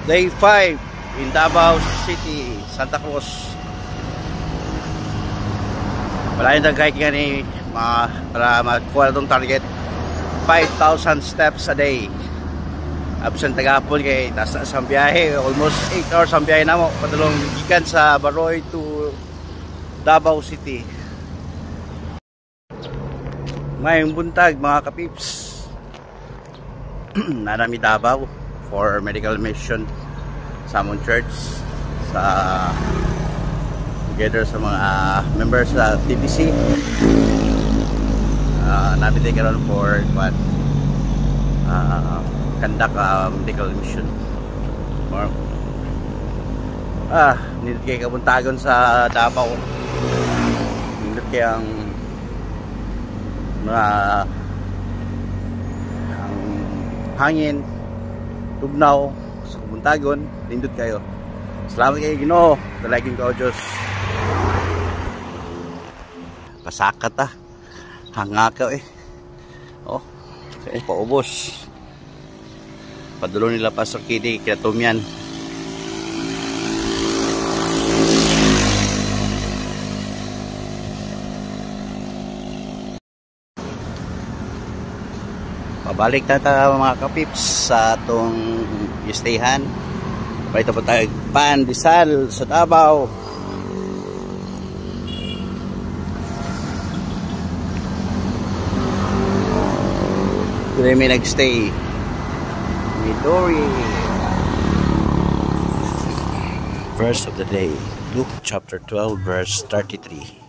Day 5 in Davao City, Santa Cruz. Wala yung nag-guide nga ni para magkuha na itong target 5,000 steps a day. Absent tagapon kay nasa ang biyahe, almost 8 hours ang biyahe na mo padulong gikan sa Baroy to Davao City. Ngayong buntag mga kapips, nanami Davao for medical mission sa among church, sa together sa mga members sa TPC. Nabitay karon for conduct medical mission. Nindot kay kabuntagon sa Davao. Nindot kay ang mga ang hangin, tugnaw sa kabuntagon. Nindot kayo. Salamat kayo Ginoo. Dalagin ko Diyos. Pasakat hangakaw oh, kaya paubos. Padulo nila Pastor Kidi kaya tumyan. Pabalik na tayo mga kapips sa atong istayhan. Paito po tayo pandesal sa Davao. Doon may nagstay. Midori. Verse of the day, Luke chapter 12 verse 33.